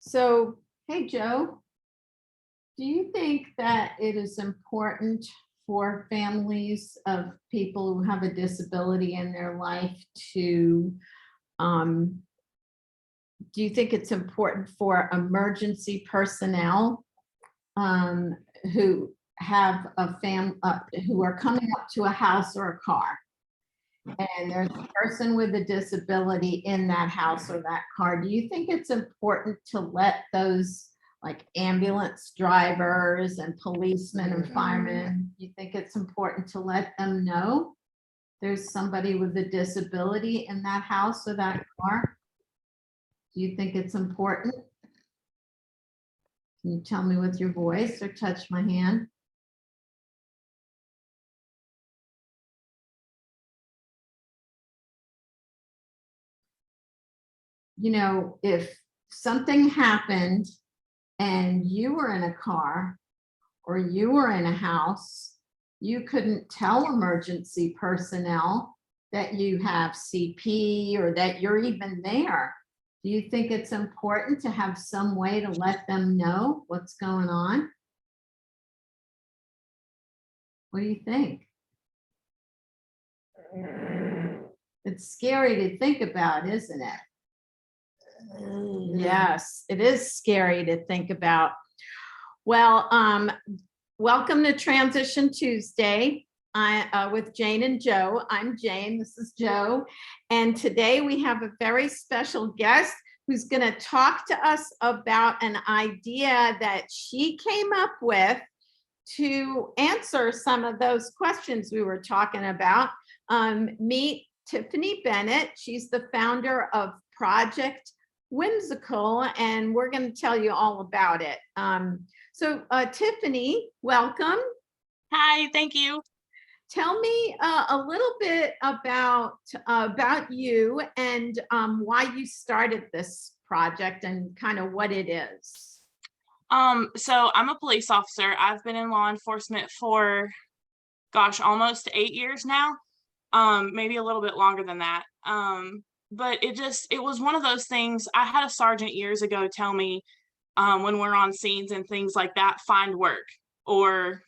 So, hey, Joe, do you think that it is important for families of people who have a disability in their life to, um, do you think it's important for emergency personnel um, who have who are coming up to a house or a car? And there's a person with a disability in that house or that car. Do you think it's important to let those like ambulance drivers and policemen and firemen, you think it's important to let them know there's somebody with a disability in that house or that car? Do you think it's important? Can you tell me with your voice or touch my hand? You know, if something happened and you were in a car or you were in a house, you couldn't tell emergency personnel that you have CP or that you're even there. Do you think it's important to have some way to let them know what's going on? What do you think? It's scary to think about, isn't it? Yes, it is scary to think about. Well, welcome to Transition Tuesday with Jane and Joe. I'm Jane, this is Joe. And today we have a very special guest who's going to talk to us about an idea that she came up with to answer some of those questions we were talking about. Meet Tiffany Bennett. She's the founder of Project Whimsical, and we're going to tell you all about it. So Tiffany, welcome. Hi, thank you. Tell me a little bit about you and why you started this project and kind of what it is. So I'm a police officer. I've been in law enforcement for, gosh, almost 8 years now. Maybe a little bit longer than that. But it was one of those things. I had a sergeant years ago tell me, when we're on scenes and things like that, find work or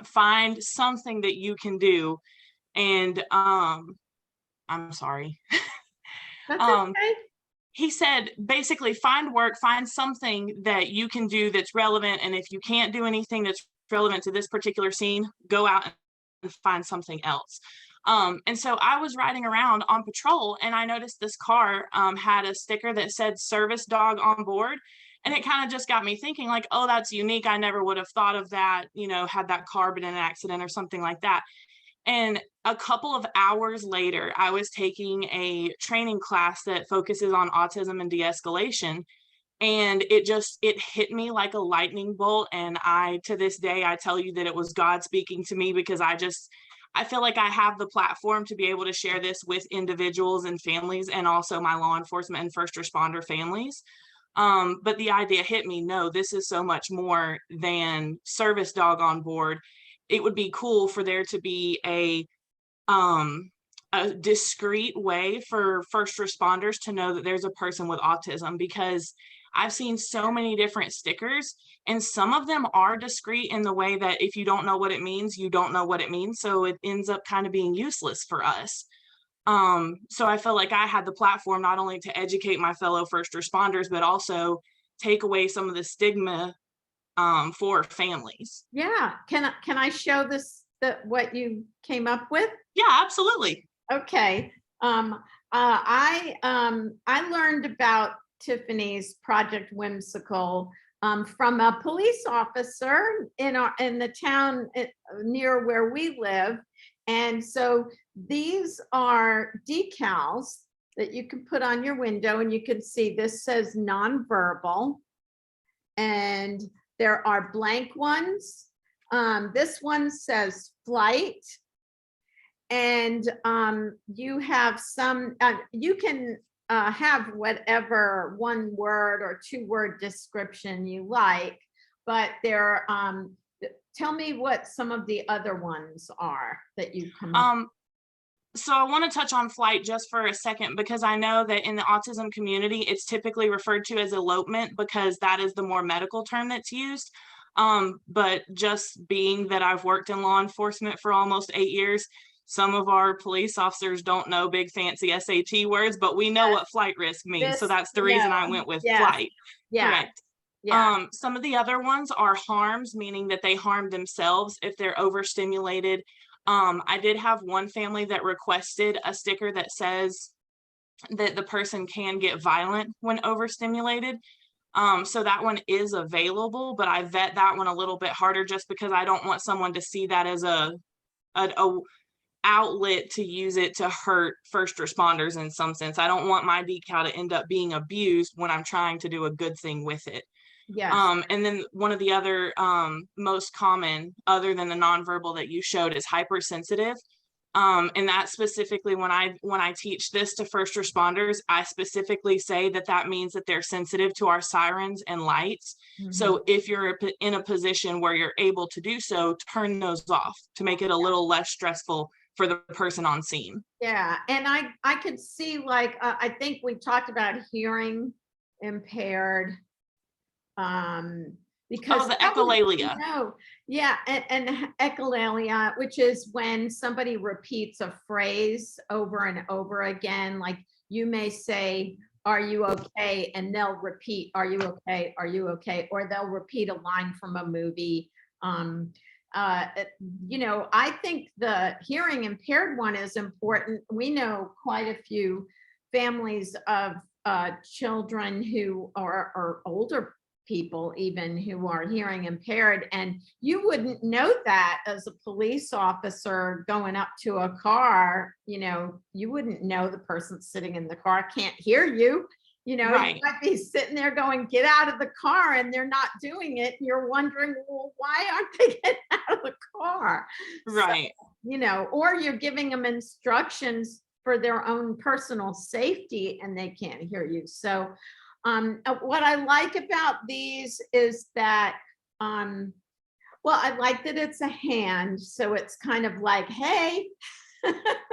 find something that you can do. And I'm sorry. That's okay. He said, basically, find work, find something that you can do that's relevant. And if you can't do anything that's relevant to this particular scene, go out and find something else. And so I was riding around on patrol and I noticed this car had a sticker that said service dog on board. And it kind of just got me thinking like, oh, that's unique. I never would have thought of that, had that car been in an accident or something like that. And a couple of hours later, I was taking a training class that focuses on autism and de-escalation. And it hit me like a lightning bolt. And to this day, I tell you that it was God speaking to me, because I feel like I have the platform to be able to share this with individuals and families, and also my law enforcement and first responder families. But the idea hit me, no, this is so much more than service dog on board. It would be cool for there to be a discreet way for first responders to know that there's a person with autism, because I've seen so many different stickers and some of them are discreet in the way that if you don't know what it means, you don't know what it means. So it ends up kind of being useless for us. So I felt like I had the platform not only to educate my fellow first responders, but also take away some of the stigma for families. Yeah, can I show what you came up with? Yeah, absolutely. Okay. I learned about Tiffany's Project Whimsical from a police officer in the town near where we live. And so these are decals that you can put on your window, and you can see this says nonverbal, and there are blank ones. This one says flight. And you have some, you can have whatever 1 word or 2 word description you like, but tell me what some of the other ones are that you come up with. So I want to touch on flight just for a second, because I know that in the autism community, it's typically referred to as elopement because that is the more medical term that's used. But just being that I've worked in law enforcement for almost 8 years, some of our police officers don't know big fancy SAT words, but we know what flight risk means. So This, that's the no, reason I went with yes, flight. yeah, Correct. yeah. Some of the other ones are harms, meaning that they harm themselves if they're overstimulated. I did have one family that requested a sticker that says that the person can get violent when overstimulated. So that one is available, but I vet that one a little bit harder just because I don't want someone to see that as a outlet to use it to hurt first responders in some sense. I don't want my decal to end up being abused when I'm trying to do a good thing with it. Yes. And then one of the other most common, other than the nonverbal that you showed, is hypersensitive. And that specifically, when I teach this to first responders, I specifically say that that means that they're sensitive to our sirens and lights. So if you're in a position where you're able to do so, turn those off to make it a little less stressful for the person on scene. Yeah, and I could see, like, I think we talked about hearing impaired, because Oh, the that was, echolalia. no, yeah, and echolalia, which is when somebody repeats a phrase over and over again. Like, you may say, "Are you okay?" and they'll repeat, "Are you okay? Are you okay?" Or they'll repeat a line from a movie. Um, I think the hearing impaired one is important. We know quite a few families of children who are older people, even, who are hearing impaired, and you wouldn't know that as a police officer going up to a car. You wouldn't know the person sitting in the car can't hear you. Right. You might be sitting there going, "Get out of the car," and they're not doing it. And you're wondering, well, why aren't they getting out of the car? Right. So, or you're giving them instructions for their own personal safety and they can't hear you. So, what I like about these is that, well, I like that it's a hand. So it's kind of like, hey.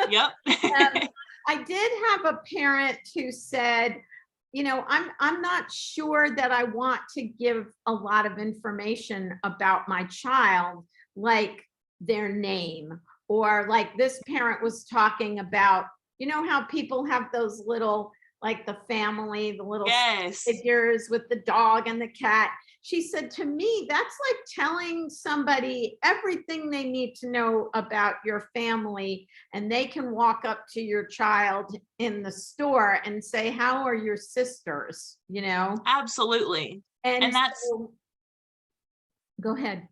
Yep. I did have a parent who said, I'm not sure that I want to give a lot of information about my child, like their name, or like this parent was talking about, how people have those little, like the family, the little Yes. figures with the dog and the cat. She said, to me, that's like telling somebody everything they need to know about your family. And they can walk up to your child in the store and say, "How are your sisters?" Absolutely. And And that's, so, go ahead.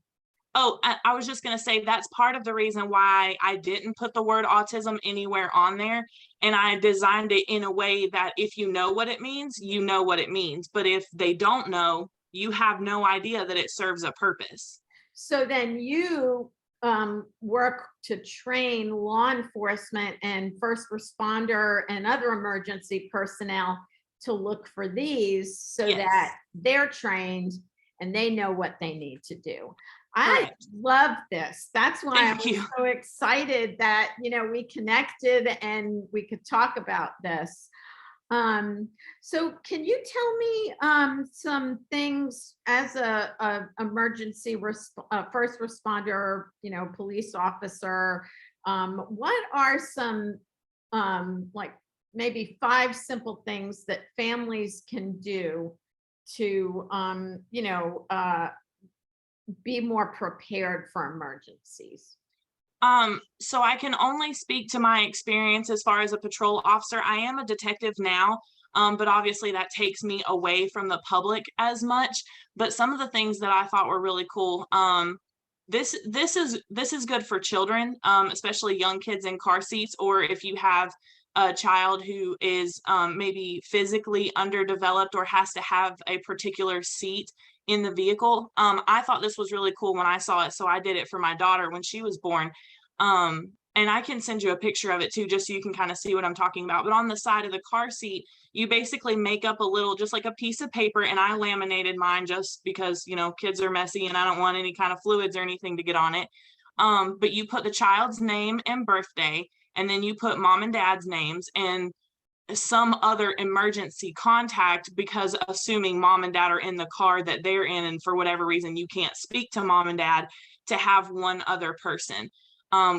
oh, I was just going to say that's part of the reason why I didn't put the word autism anywhere on there. And I designed it in a way that if you know what it means, you know what it means. But if they don't know, you have no idea that it serves a purpose. So then you work to train law enforcement and first responder and other emergency personnel to look for these, so Yes. that they're trained and they know what they need to do. I Correct. love this. That's why I Thank was you. so excited that, we connected and we could talk about this. So can you tell me some things as a emergency first responder, police officer? What are some, like, maybe 5 simple things that families can do to, be more prepared for emergencies? So I can only speak to my experience as far as a patrol officer. I am a detective now, but obviously that takes me away from the public as much. But some of the things that I thought were really cool. This is good for children, especially young kids in car seats, or if you have a child who is maybe physically underdeveloped or has to have a particular seat in the vehicle. I thought this was really cool when I saw it, so I did it for my daughter when she was born. And I can send you a picture of it too, just so you can kind of see what I'm talking about. But on the side of the car seat, you basically make up a little, just like a piece of paper, and I laminated mine just because, kids are messy and I don't want any kind of fluids or anything to get on it. But you put the child's name and birthday, and then you put mom and dad's names and some other emergency contact, because assuming mom and dad are in the car that they're in, and for whatever reason you can't speak to mom and dad, to have one other person.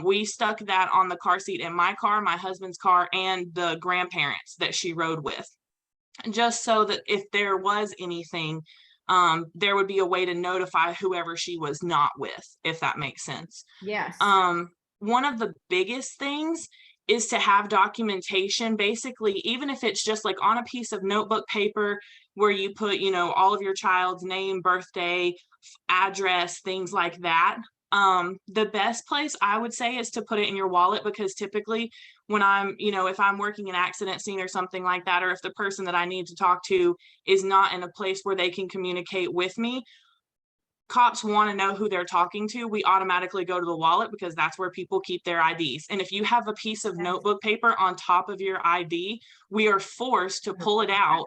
We stuck that on the car seat in my car, my husband's car, and the grandparents that she rode with, just so that if there was anything, there would be a way to notify whoever she was not with, if that makes sense. Yes. One of the biggest things is to have documentation, basically, even if it's just like on a piece of notebook paper where you put, all of your child's name, birthday, address, things like that. The best place I would say is to put it in your wallet, because typically when I'm, if I'm working an accident scene or something like that, or if the person that I need to talk to is not in a place where they can communicate with me, cops want to know who they're talking to. We automatically go to the wallet because that's where people keep their IDs. And if you have a piece of notebook paper on top of your ID, we are forced to pull it out.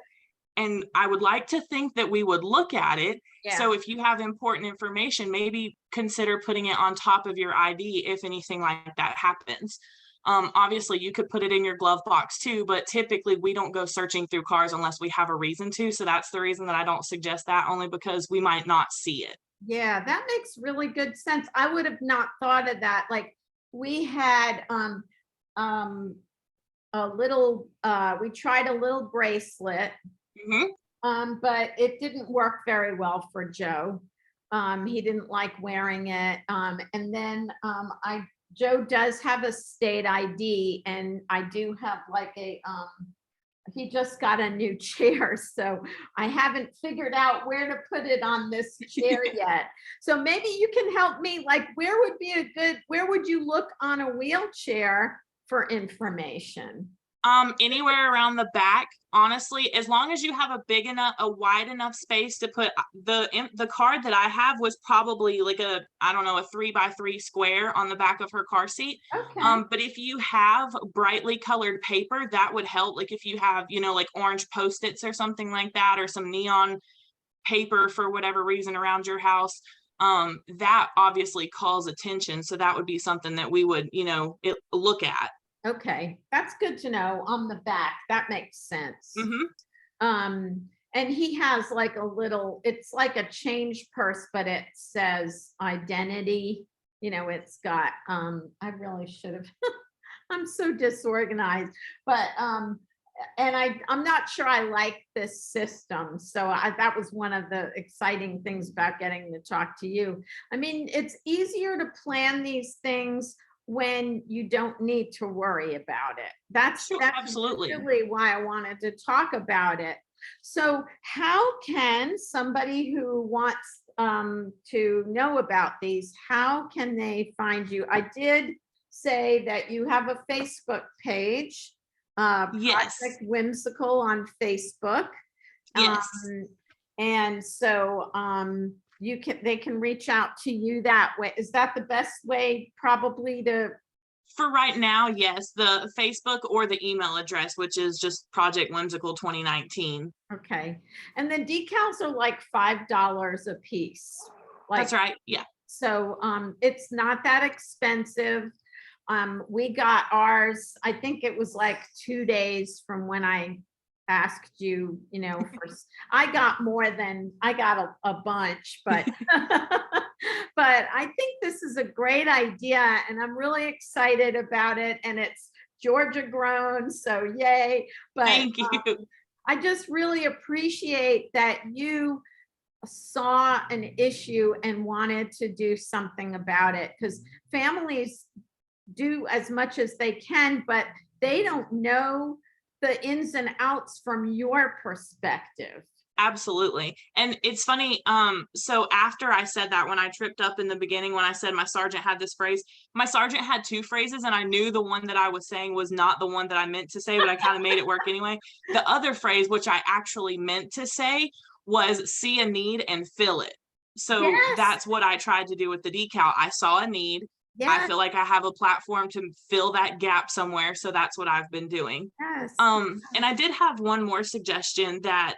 And I would like to think that we would look at it. Yeah. So if you have important information, maybe consider putting it on top of your ID if anything like that happens. Obviously, you could put it in your glove box too, but typically we don't go searching through cars unless we have a reason to. So that's the reason that I don't suggest that, only because we might not see it. Yeah, that makes really good sense. I would have not thought of that. Like, we had a little we tried a little bracelet, but it didn't work very well for Joe. He didn't like wearing it. And then Joe does have a state ID, and I do have like he just got a new chair, so I haven't figured out where to put it on this chair yet. So maybe you can help me, like, where would you look on a wheelchair for information? Anywhere around the back, honestly, as long as you have a wide enough space to put the card that I have was probably like a 3x3 square on the back of her car seat. Okay. But if you have brightly colored paper, that would help. Like if you have, like orange Post-its or something like that, or some neon paper for whatever reason around your house, that obviously calls attention. So that would be something that we would, look at. Okay, that's good to know on the back. That makes sense. And he has like it's like a change purse, but it says identity. It's got, I really should have, I'm so disorganized, but, and I'm not sure I like this system. So that was one of the exciting things about getting to talk to you. I mean, it's easier to plan these things when you don't need to worry about it. That's Absolutely. really why I wanted to talk about it. So how can somebody who wants to know about these, how can they find you? I did say that you have a Facebook page, Yes. Project Whimsical on Facebook. Yes. And so they can reach out to you that way. Is that the best way probably to? For right now, yes, the Facebook or the email address, which is just Project Whimsical 2019. Okay. And the decals are like $5 a piece. That's right. Yeah. So it's not that expensive. We got ours, I think it was like 2 days from when I asked you, I got a bunch, but but I think this is a great idea, and I'm really excited about it, and it's Georgia grown, so yay. But thank you. I just really appreciate that you saw an issue and wanted to do something about it, because families do as much as they can, but they don't know the ins and outs from your perspective. Absolutely. And it's funny. So after I said that, when I tripped up in the beginning, when I said my sergeant had this phrase, my sergeant had two phrases, and I knew the one that I was saying was not the one that I meant to say, but I kind of made it work anyway. The other phrase, which I actually meant to say, was see a need and fill it. So that's what I tried to do with the decal. I saw a need. I feel like I have a platform to fill that gap somewhere. So that's what I've been doing. And I did have one more suggestion that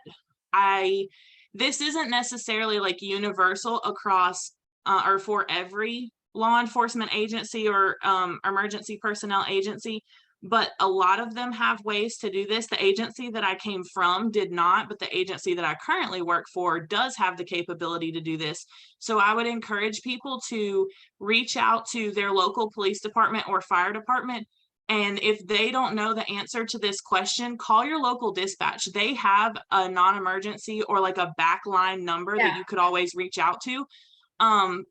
this isn't necessarily like universal across or for every law enforcement agency or emergency personnel agency, but a lot of them have ways to do this. The agency that I came from did not, but the agency that I currently work for does have the capability to do this. So I would encourage people to reach out to their local police department or fire department. And if they don't know the answer to this question, call your local dispatch. They have a non-emergency or like a backline number that Yeah. you could always reach out to.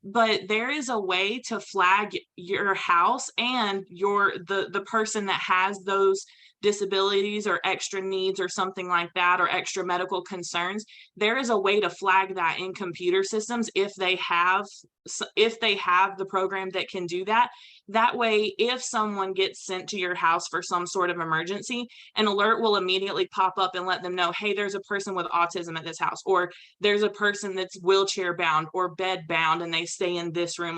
But there is a way to flag your house and the person that has those disabilities or extra needs or something like that, or extra medical concerns. There is a way to flag that in computer systems if they have the program that can do that. That way, if someone gets sent to your house for some sort of emergency, an alert will immediately pop up and let them know, hey, there's a person with autism at this house, or there's a person that's wheelchair bound or bed bound and they stay in this room.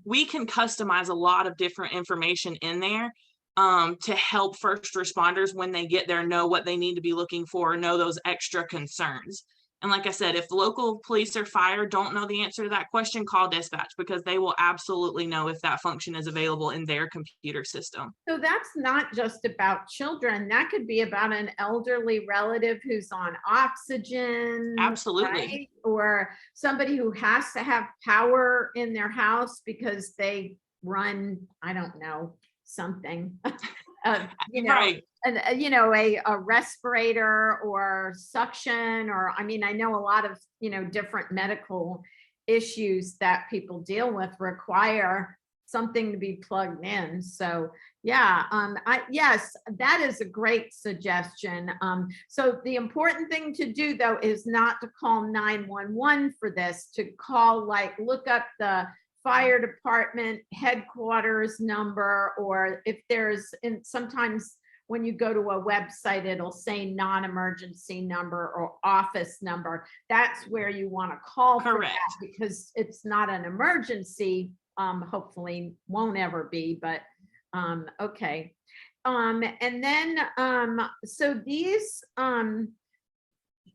We can customize a lot of different information in there to help first responders when they get there know what they need to be looking for, know those extra concerns. And like I said, if local police or fire don't know the answer to that question, call dispatch, because they will absolutely know if that function is available in their computer system. So that's not just about children. That could be about an elderly relative who's on oxygen, Absolutely. right? Or somebody who has to have power in their house because they run, I don't know, something. Right. And a respirator or suction, or I mean, I know a lot of different medical issues that people deal with require something to be plugged in. So yeah, yes, that is a great suggestion. So the important thing to do though is not to call 911 for this, to call, like, look up the fire department headquarters number, or if there's, and sometimes when you go to a website, it'll say non-emergency number or office number. That's where you want to call for Correct. that, because it's not an emergency. Hopefully won't ever be, but okay. And then so these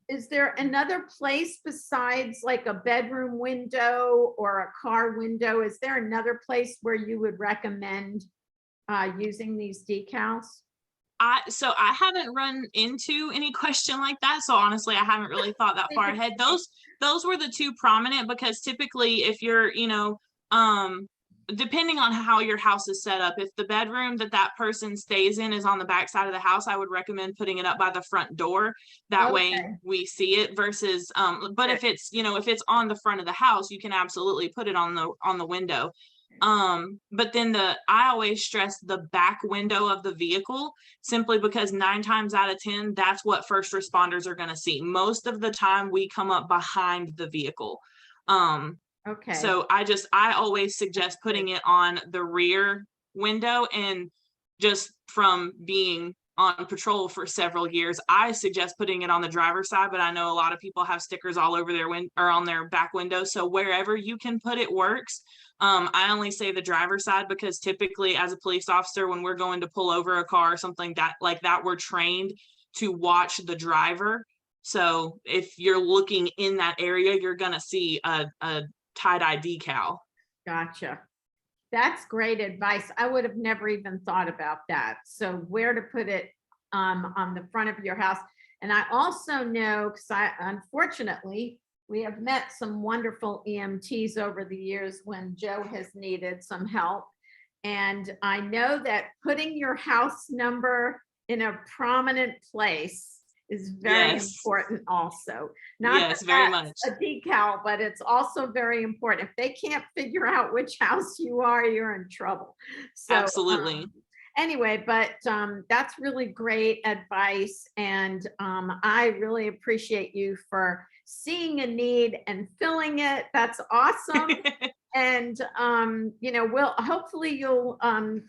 is there another place besides like a bedroom window or a car window? Is there another place where you would recommend using these decals? So I haven't run into any question like that. So honestly, I haven't really thought that far ahead. Those were the two prominent, because typically if you're, depending on how your house is set up, if the bedroom that person stays in is on the back side of the house, I would recommend putting it up by the front door. That way Okay. we see it versus, but if it's, if it's on the front of the house, you can absolutely put it on the window. But then I always stress the back window of the vehicle, simply because 9 times out of 10, that's what first responders are going to see. Most of the time we come up behind the vehicle. Okay. So I always suggest putting it on the rear window, and just from being on patrol for several years, I suggest putting it on the driver's side, but I know a lot of people have stickers all over their or on their back window. So wherever you can put it works. I only say the driver's side because typically as a police officer, when we're going to pull over a car or something like that, we're trained to watch the driver. So if you're looking in that area, you're going to see a tie-dye decal. Gotcha. That's great advice. I would have never even thought about that. So where to put it on the front of your house. And I also know, because unfortunately, we have met some wonderful EMTs over the years when Joe has needed some help. And I know that putting your house number in a prominent place is very Yes. important also. Not Yes, that very that's much. a decal, but it's also very important. If they can't figure out which house you are, you're in trouble. So Absolutely. anyway, but that's really great advice. And I really appreciate you for seeing a need and filling it. That's awesome. And hopefully you'll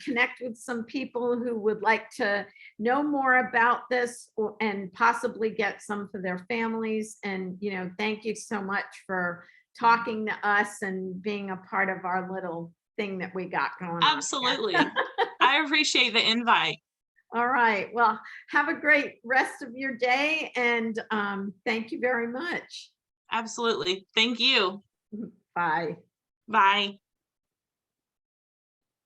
connect with some people who would like to know more about this, and possibly get some for their families. And thank you so much for talking to us and being a part of our little thing that we got going on. Absolutely. I appreciate the invite. All right. Well, have a great rest of your day, and thank you very much. Absolutely. Thank you. Bye. Bye.